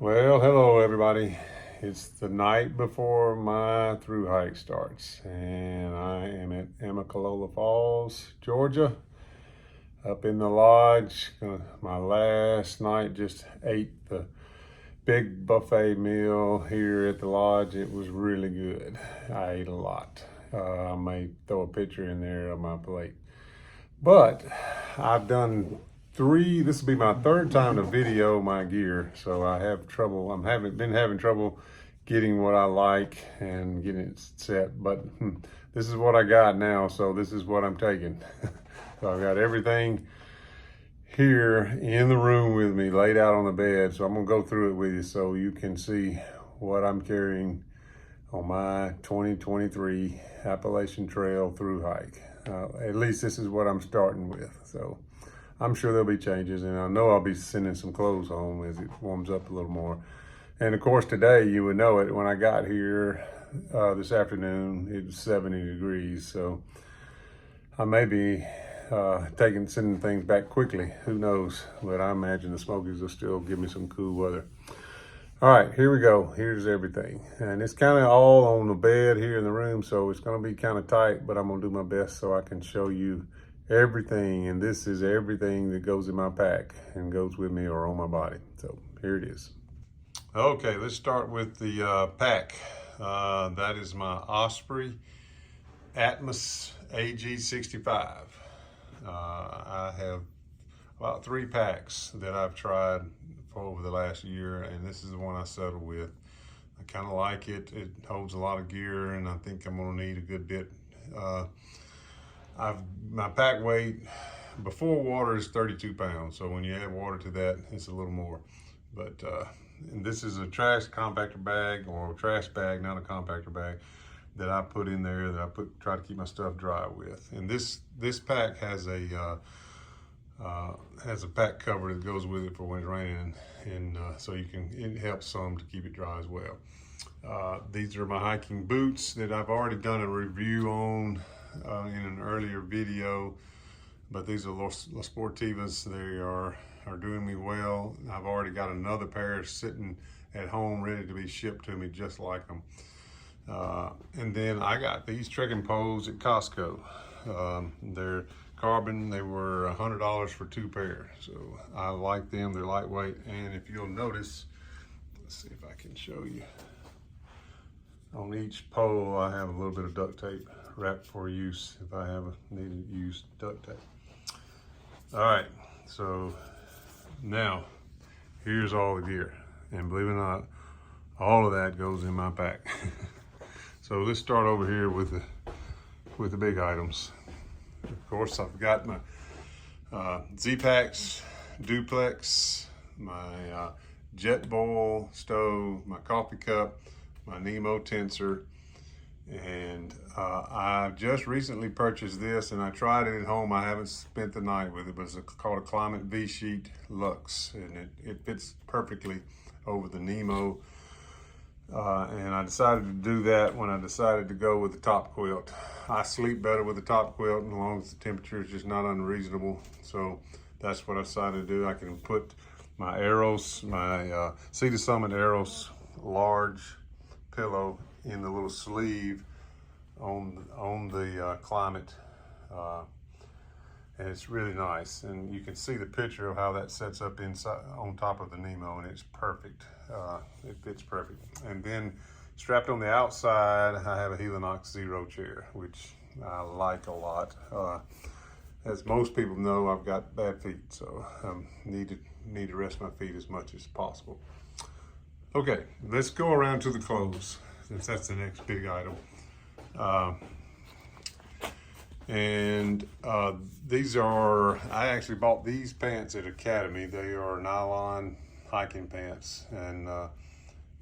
Well, hello everybody. It's the night before my thru hike starts, and I am at Amicalola Falls, Georgia, up in the lodge. My last night, just ate the big buffet meal here at the lodge. It was really good. I ate a lot. I may throw a picture in there of my plate. But I've done this will be my third time to video my gear. So I have trouble, been having trouble getting what I like and getting it set. But this is what I got now. So this is what I'm taking. So I've got everything here in the room with me laid out on the bed. So I'm gonna go through it with you so you can see what I'm carrying on my 2023 Appalachian Trail thru hike. At least this is what I'm starting with. So I'm sure there'll be changes, and I know I'll be sending some clothes home as it warms up a little more. And of course today, you would know it, when I got here this afternoon, it was 70 degrees. So I may be sending things back quickly, who knows? But I imagine the Smokies will still give me some cool weather. All right, here we go. Here's everything. And it's kind of all on the bed here in the room, so it's gonna be kind of tight, but I'm gonna do my best so I can show you everything. And this is everything that goes in my pack and goes with me or on my body. So here it is. Okay, let's start with the pack. That is my Osprey Atmos AG65. I have about 3 packs that I've tried for over the last year, and this is the one I settled with. I kind of like it. It holds a lot of gear, and I think I'm gonna need a good bit. My pack weight before water is 32 pounds, so when you add water to that, it's a little more. But and this is a trash compactor bag, or a trash bag, not a compactor bag, that I put in there that I try to keep my stuff dry with. And this pack has a pack cover that goes with it for when it's raining, and so it helps some to keep it dry as well. These are my hiking boots that I've already done a review on in an earlier video, but these are Los Sportivas. They are doing me well. I've already got another pair sitting at home ready to be shipped to me just like them. And then I got these trekking poles at Costco. They're carbon. They were $100 for 2 pairs. So I like them. They're lightweight. And if you'll notice, let's see if I can show you. On each pole, I have a little bit of duct tape wrapped for use if I have needed to use duct tape. All right, so now here's all the gear. And believe it or not, all of that goes in my pack. So let's start over here with the big items. Of course, I've got my Z-Packs duplex, my jet boil stove, my coffee cup, my Nemo tensor, and I just recently purchased this, and I tried it at home. I haven't spent the night with it, but it's called a Climate V-Sheet Luxe, and it fits perfectly over the Nemo. And I decided to do that when I decided to go with the top quilt. I sleep better with the top quilt as long as the temperature is just not unreasonable. So that's what I decided to do. I can put my Arrows, my Sea to Summit Arrows large pillow in the little sleeve on the Climate, and it's really nice. And you can see the picture of how that sets up inside on top of the Nemo, and it's perfect. It fits perfect. And then strapped on the outside, I have a Helinox Zero chair, which I like a lot. As most people know, I've got bad feet, so need to rest my feet as much as possible. Okay, let's go around to the clothes, since that's the next big item. I actually bought these pants at Academy. They are nylon hiking pants, and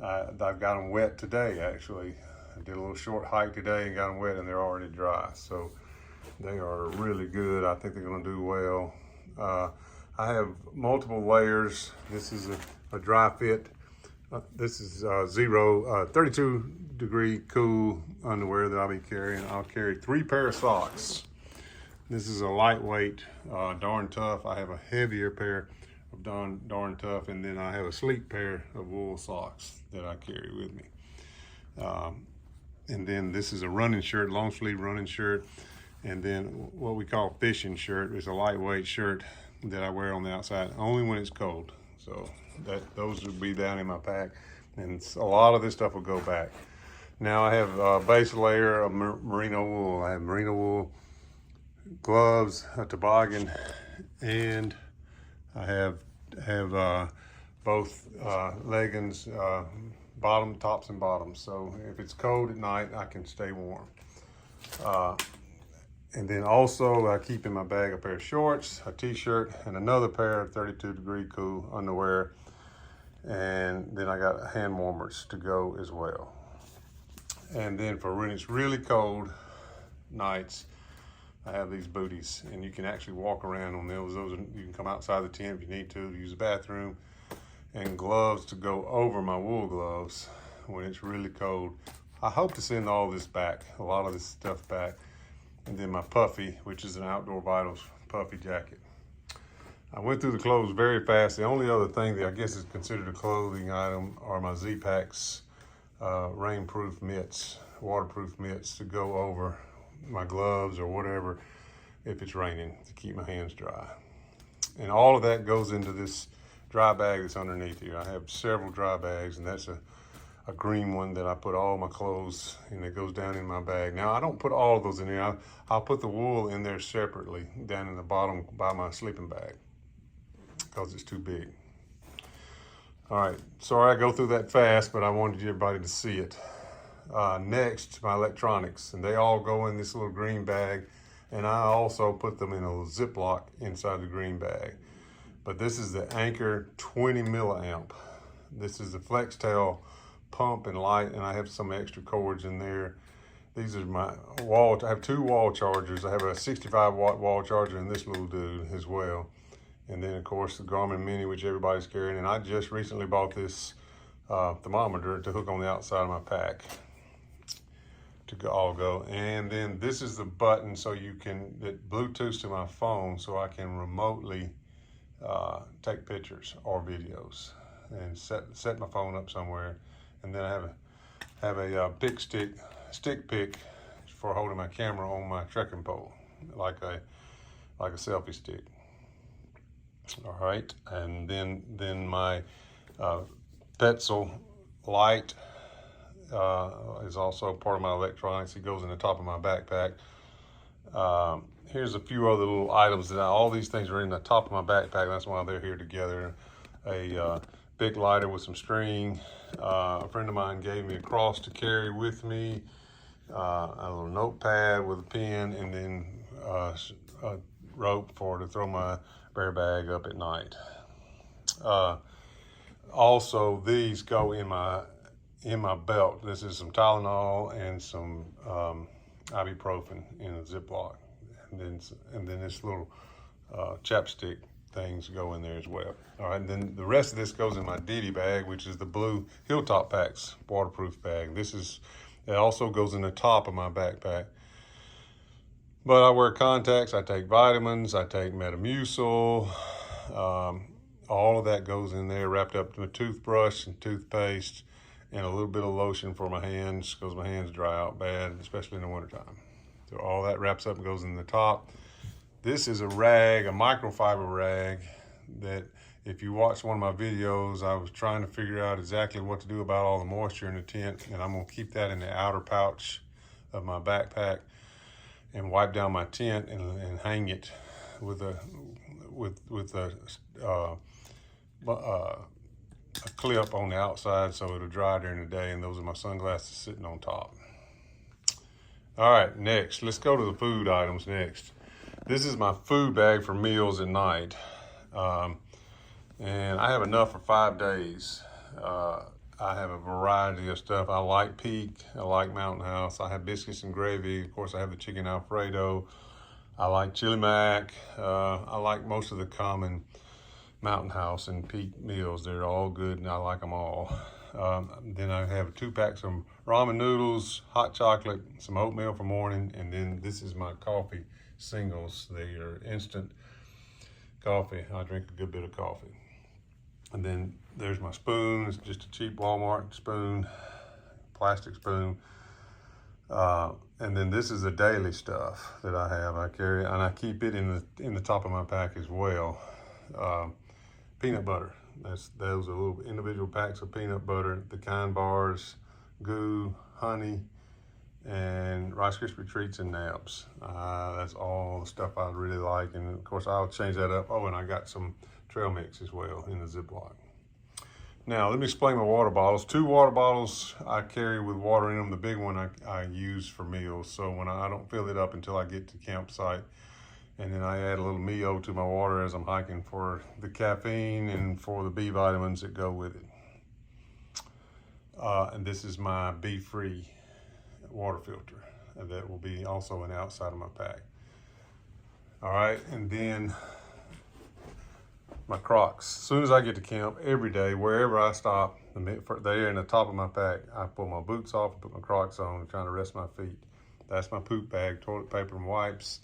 I've got them wet today, actually. I did a little short hike today and got them wet, and they're already dry. So they are really good. I think they're gonna do well. I have multiple layers. This is a dry fit. This is 32 degree cool underwear that I'll be carrying. I'll carry 3 pair of socks. This is a lightweight, darn tough. I have a heavier pair of darn tough. And then I have a sleek pair of wool socks that I carry with me. And then this is a running shirt, long sleeve running shirt. And then what we call fishing shirt is a lightweight shirt that I wear on the outside only when it's cold. So those will be down in my pack, and a lot of this stuff will go back. Now I have a base layer of merino wool. I have merino wool gloves, a toboggan, and I have both leggings, tops and bottoms. So if it's cold at night, I can stay warm. And then also I keep in my bag a pair of shorts, a t-shirt, and another pair of 32-degree cool underwear. And then I got hand warmers to go as well. And then for when it's really cold nights, I have these booties, and you can actually walk around on those. You can come outside the tent if you need to use the bathroom. And gloves to go over my wool gloves when it's really cold. I hope to send all this back, a lot of this stuff back. And then my puffy, which is an Outdoor Vitals puffy jacket. I went through the clothes very fast. The only other thing that I guess is considered a clothing item are my Z-Packs rainproof mitts, waterproof mitts to go over my gloves or whatever if it's raining, to keep my hands dry. And all of that goes into this dry bag that's underneath here. I have several dry bags, and that's a green one that I put all my clothes in. It goes down in my bag. Now I don't put all of those in there. I'll put the wool in there separately down in the bottom by my sleeping bag because it's too big. All right, sorry I go through that fast, but I wanted everybody to see it. Next, my electronics, and they all go in this little green bag, and I also put them in a Ziploc inside the green bag. But this is the Anchor 20 milliamp. This is the FlexTail pump and light, and I have some extra cords in there. These are my wall. I have two wall chargers. I have a 65-watt wall charger and this little dude as well. And then of course the Garmin Mini, which everybody's carrying. And I just recently bought this thermometer to hook on the outside of my pack to all go. And then this is the button so that Bluetooths to my phone, so I can remotely take pictures or videos and set my phone up somewhere. And then I have a stick pick for holding my camera on my trekking pole, like a selfie stick. All right, and then my Petzl light is also part of my electronics. It goes in the top of my backpack. Here's a few other little items all these things are in the top of my backpack. That's why they're here together. A big lighter with some string. A friend of mine gave me a cross to carry with me, a little notepad with a pen, and then a rope to throw my bear bag up at night. Also, these go in my belt. This is some Tylenol and some ibuprofen in a Ziploc, and then this little chapstick things go in there as well. All right, and then the rest of this goes in my Diddy bag, which is the blue Hilltop Packs waterproof bag. It also goes in the top of my backpack. But I wear contacts, I take vitamins, I take Metamucil. All of that goes in there, wrapped up to a toothbrush and toothpaste, and a little bit of lotion for my hands, because my hands dry out bad, especially in the wintertime. So all that wraps up and goes in the top. This is a rag, a microfiber rag, that if you watch one of my videos, I was trying to figure out exactly what to do about all the moisture in the tent, and I'm gonna keep that in the outer pouch of my backpack and wipe down my tent and hang it with a clip on the outside so it'll dry during the day, and those are my sunglasses sitting on top. All right, next, let's go to the food items next. This is my food bag for meals at night. And I have enough for 5 days. I have a variety of stuff. I like Peak, I like Mountain House. I have biscuits and gravy. Of course, I have the chicken Alfredo. I like chili mac. I like most of the common Mountain House and Peak meals. They're all good and I like them all. Then I have 2 packs of ramen noodles, hot chocolate, some oatmeal for morning, and then this is my coffee singles. They are instant coffee. I drink a good bit of coffee. And then there's my spoon. It's just a cheap Walmart spoon, plastic spoon. And then this is the daily stuff that I have. I carry, and I keep it in the top of my pack as well. Peanut butter. Those are little individual packs of peanut butter, the Kind bars, goo, honey, and Rice Krispie treats and nabs. That's all the stuff I really like, and of course I'll change that up. Oh, and I got some trail mix as well in the Ziploc. Now let me explain my water bottles. 2 water bottles I carry with water in them. The big one I use for meals, so when I don't fill it up until I get to campsite. And then I add a little Mio to my water as I'm hiking for the caffeine and for the B vitamins that go with it. And this is my Be-Free water filter. And that will be also on the outside of my pack. All right, and then my Crocs. As soon as I get to camp, every day, wherever I stop, they're in the top of my pack. I pull my boots off and put my Crocs on, trying to rest my feet. That's my poop bag, toilet paper and wipes.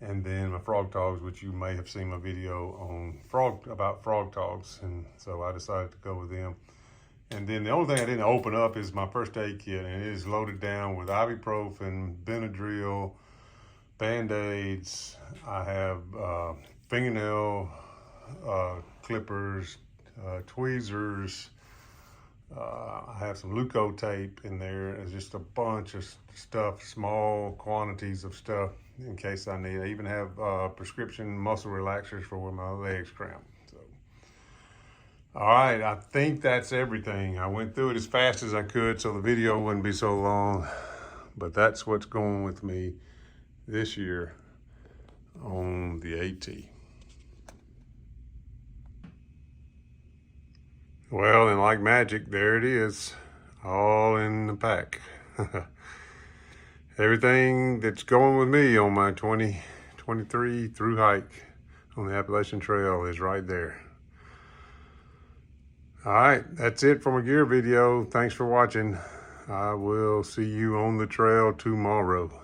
And then my frog togs, which you may have seen my video on about frog togs, and so I decided to go with them. And then the only thing I didn't open up is my first aid kit, and it is loaded down with ibuprofen, Benadryl, Band-Aids. I have fingernail clippers, tweezers. I have some Leuco tape in there. It's just a bunch of stuff, small quantities of stuff in case I need. I even have prescription muscle relaxers for when my legs cramp. So, all right, I think that's everything. I went through it as fast as I could so the video wouldn't be so long, but that's what's going with me this year on the AT. Well, and like magic, there it is, all in the pack. Everything that's going with me on my 2023 through hike on the Appalachian Trail is right there. All right, that's it for my gear video. Thanks for watching. I will see you on the trail tomorrow.